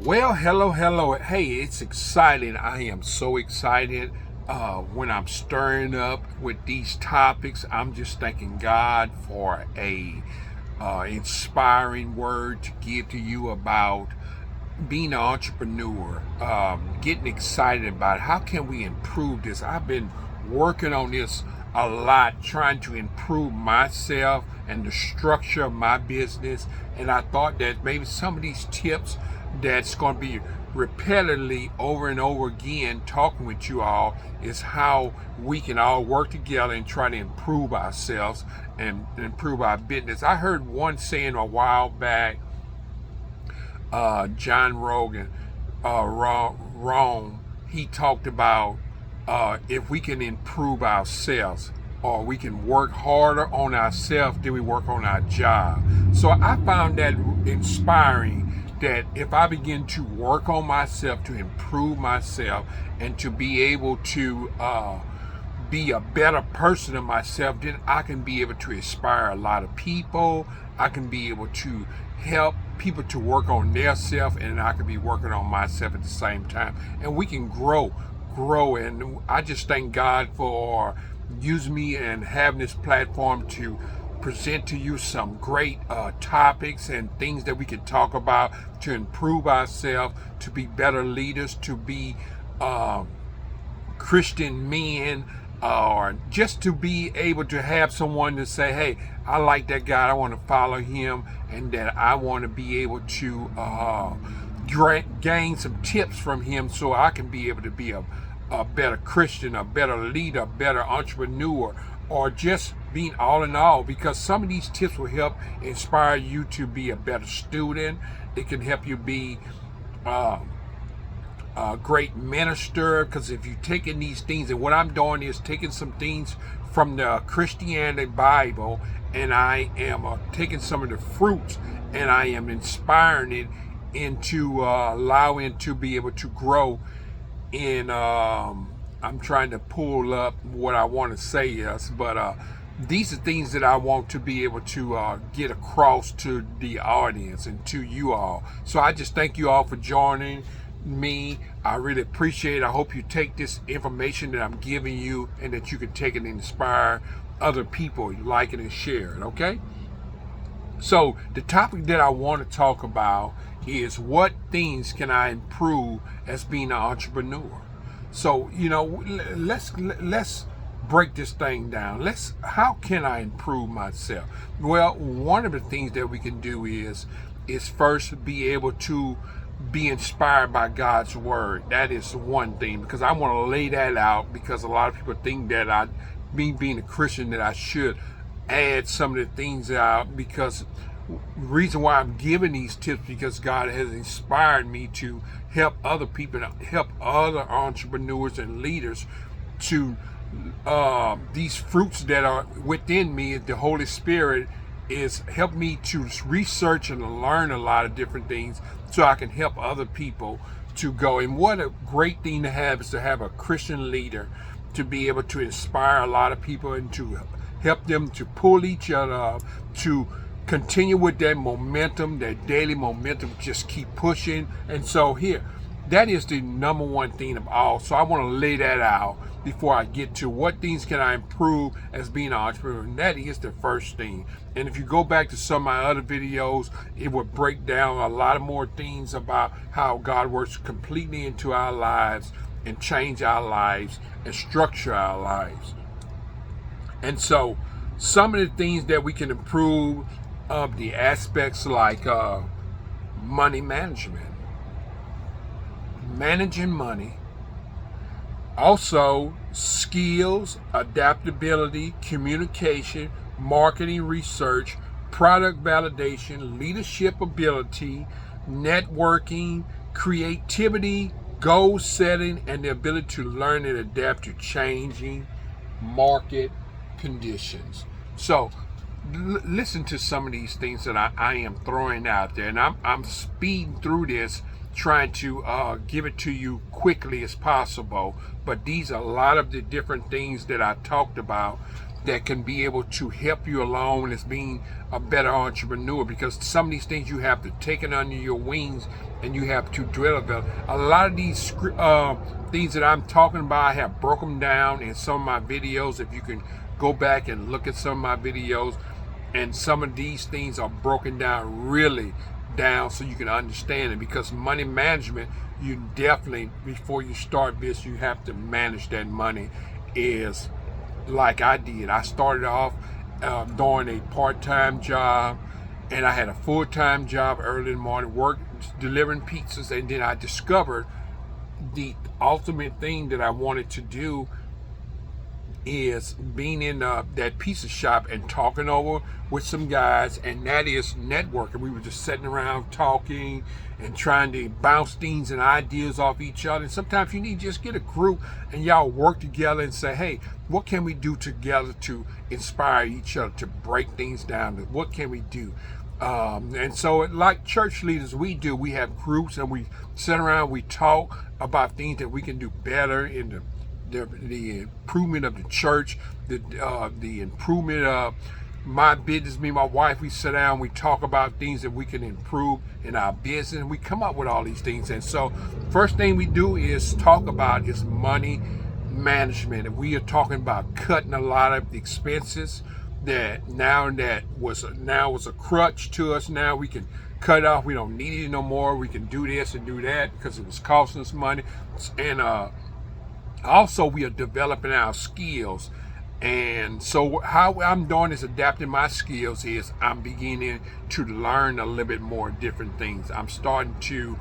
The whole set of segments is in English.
Well, hello. Hey, it's exciting. I am so excited when I'm stirring up with these topics. I'm just thanking God for a inspiring word to give to you about being an entrepreneur, getting excited about how can we improve this. I've been working on this a lot, trying to improve myself and the structure of my business. And I thought that maybe some of these tips that's going to be repetitively over and over again talking with you all is how we can all work together and try to improve ourselves and improve our business. I heard one saying a while back, John Rogan, wrong. He talked about if we can improve ourselves or we can work harder on ourselves than we work on our job. So I found that inspiring, that if I begin to work on myself, to improve myself, and to be able to be a better person of myself, then I can be able to inspire a lot of people. I can be able to help people to work on their self, and I can be working on myself at the same time. And we can grow. And I just thank God for using me and having this platform to present to you some great topics and things that we can talk about to improve ourselves, to be better leaders, to be Christian men, or just to be able to have someone to say, hey, I like that guy, I want to follow him, and that I want to be able to gain some tips from him so I can be able to be a better Christian, a better leader, a better entrepreneur, or just being all in all, because some of these tips will help inspire you to be a better student. It can help you be a great minister, because if you're taking these things, and what I'm doing is taking some things from the Christianity Bible, and I am taking some of the fruits and I am inspiring it into allowing to be able to grow in I'm trying to pull up what I want to say, yes, but these are things that I want to be able to get across to the audience and to you all. So I just thank you all for joining me. I really appreciate it. I hope you take this information that I'm giving you and that you can take it and inspire other people, like it and share it, okay? So the topic that I want to talk about is what things can I improve as being an entrepreneur. So, let's break this thing down. How can I improve myself? Well, one of the things that we can do is first be able to be inspired by God's word. That is one thing, because I want to lay that out, because a lot of people think that me being a Christian, that I should add some of the things out, because the reason why I'm giving these tips, because God has inspired me to help other people, help other entrepreneurs and leaders to these fruits that are within me. The Holy Spirit is help me to research and learn a lot of different things so I can help other people to go. And what a great thing to have is to have a Christian leader to be able to inspire a lot of people and to help them to pull each other up, to continue with that momentum, that daily momentum, just keep pushing. And so here, that is the number one thing of all. So I want to lay that out before I get to what things can I improve as being an entrepreneur. And that is the first thing. And if you go back to some of my other videos, it would break down a lot of more things about how God works completely into our lives and change our lives and structure our lives. And so some of the things that we can improve of the aspects like money management, managing money, also skills, adaptability, communication, marketing research, product validation, leadership ability, networking, creativity, goal setting, and the ability to learn and adapt to changing market conditions. So listen to some of these things that I am throwing out there, and I'm speeding through this, trying to give it to you quickly as possible. But these are a lot of the different things that I talked about that can be able to help you along as being a better entrepreneur, because some of these things you have to take it under your wings and you have to develop. A lot of these things that I'm talking about, I have broken them down in some of my videos. If you can go back and look at some of my videos, and some of these things are broken down really down so you can understand it, because money management, you definitely, before you start this, you have to manage that money. Is like I did. I started off doing a part-time job, and I had a full-time job early in the morning, work delivering pizzas, and then I discovered the ultimate thing that I wanted to do is being in that pizza shop and talking over with some guys, and that is networking. We were just sitting around talking and trying to bounce things and ideas off each other. And sometimes you need to just get a group and y'all work together and say, hey, what can we do together to inspire each other, to break things down? What can we do? And so like church leaders, we have groups, and we sit around, we talk about things that we can do better in the improvement of the church, the improvement of my business. Me and my wife, we sit down, we talk about things that we can improve in our business, and we come up with all these things. And so first thing we do is talk about is money management. And we are talking about cutting a lot of the expenses that was a crutch to us. Now we can cut it off. We don't need it no more. We can do this and do that because it was costing us money. And also, we are developing our skills. And so how I'm doing is adapting my skills is I'm beginning to learn a little bit more different things. I'm starting to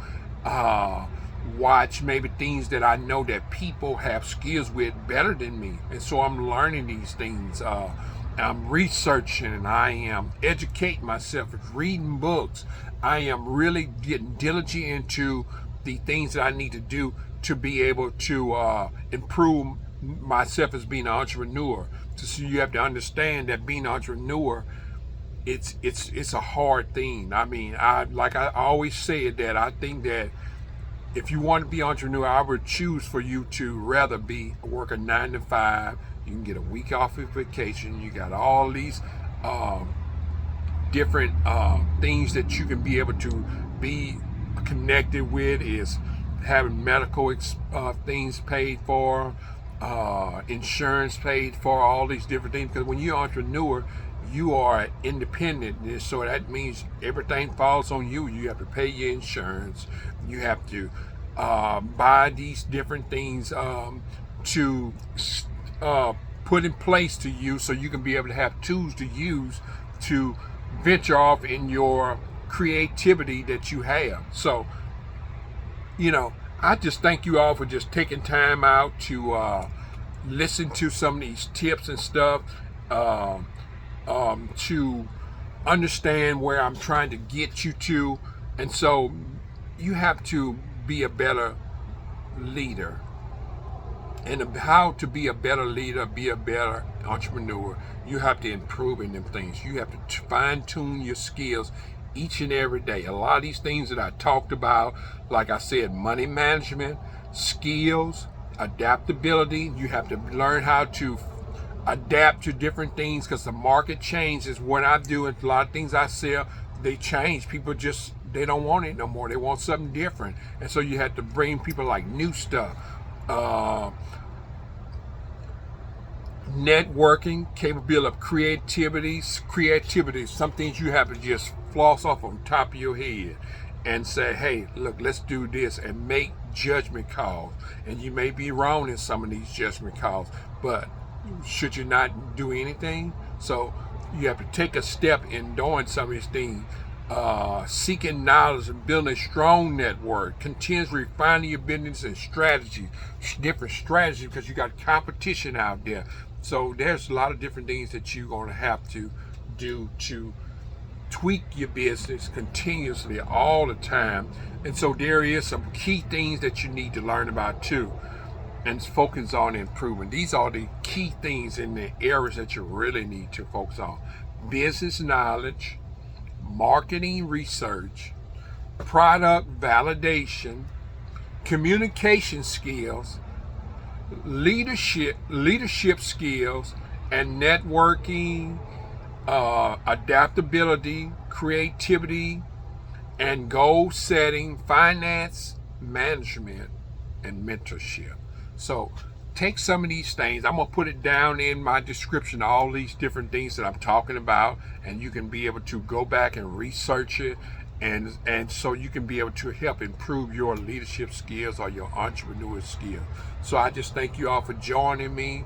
watch maybe things that I know that people have skills with better than me. And so I'm learning these things. I'm researching, and I am educating myself, reading books. I am really getting diligent into the things that I need to do to be able to improve myself as being an entrepreneur. So you have to understand that being an entrepreneur, it's a hard thing. I mean, I always said that I think that if you want to be an entrepreneur, I would choose for you to rather work a 9 to 5. You can get a week off of vacation. You got all these different things that you can be able to be connected with, is having medical things paid for, insurance paid for, all these different things. Because when you're an entrepreneur, you are independent, so that means everything falls on you. You have to pay your insurance. You have to buy these different things to put in place to you, so you can be able to have tools to use to venture off in your creativity that you have. So, I just thank you all for just taking time out to listen to some of these tips and stuff, to understand where I'm trying to get you to. And so you have to be a better leader. And how to be a better leader, be a better entrepreneur, you have to improve in them things. You have to fine-tune your skills each and every day. A lot of these things that I talked about, like I said, money management, skills, adaptability. You have to learn how to adapt to different things, because the market changes. What I do, and a lot of things I sell, they change. People they don't want it no more. They want something different. And so you have to bring people like new stuff. Networking, capability of creativity, some things you have to just floss off on top of your head and say, hey, look, let's do this, and make judgment calls. And you may be wrong in some of these judgment calls, but should you not do anything? So you have to take a step in doing some of these things. Seeking knowledge and building a strong network, continuously refining your business and strategies, different strategies, because you got competition out there. So there's a lot of different things that you're going to have to do to tweak your business continuously all the time. And so there is some key things that you need to learn about too, and focus on improvement. These are the key things in the areas that you really need to focus on: business knowledge, marketing research, product validation, communication skills, leadership skills, and networking, adaptability, creativity, and goal setting, finance, management, and mentorship. So take some of these things. I'm going to put it down in my description, all these different things that I'm talking about, and you can be able to go back and research it, and so you can be able to help improve your leadership skills or your entrepreneur skills. So I just thank you all for joining me.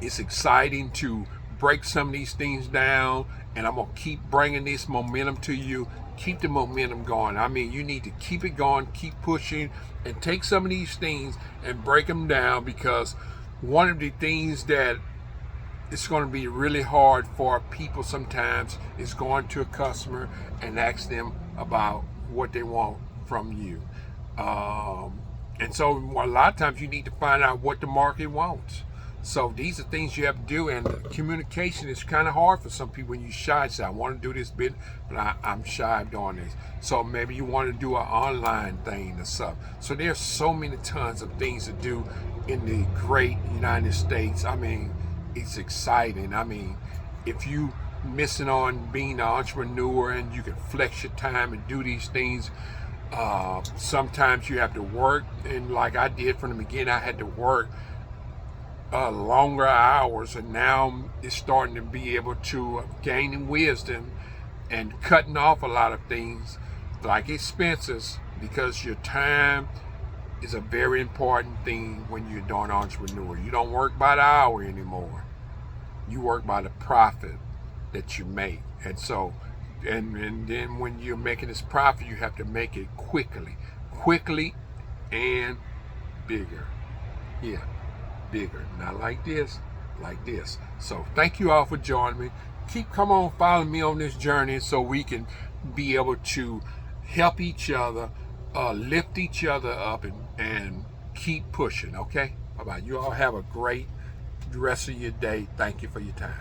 It's exciting to break some of these things down, and I'm going to keep bringing this momentum to you. Keep the momentum going. I mean, you need to keep it going, keep pushing, and take some of these things and break them down, because one of the things that it's going to be really hard for people sometimes is going to a customer and ask them about what they want from you. And so a lot of times you need to find out what the market wants. So these are things you have to do, and communication is kind of hard for some people when you're shy. Say, I want to do this bit, but I'm shy of doing this. So maybe you want to do an online thing or something. So there's so many tons of things to do in the great United States. I mean, it's exciting. I mean, if you missing on being an entrepreneur and you can flex your time and do these things, sometimes you have to work, and like I did from the beginning, I had to work longer hours, and now it's starting to be able to gain wisdom and cutting off a lot of things like expenses, because your time is a very important thing when you're doing entrepreneur. You don't work by the hour anymore. You work by the profit that you make. And so, and then when you're making this profit, you have to make it quickly and bigger. Yeah, bigger. Not like this, like this. So thank you all for joining me. Come on, follow me on this journey so we can be able to help each other, lift each other up, and keep pushing. Okay? Bye-bye. You all have a great rest of your day. Thank you for your time.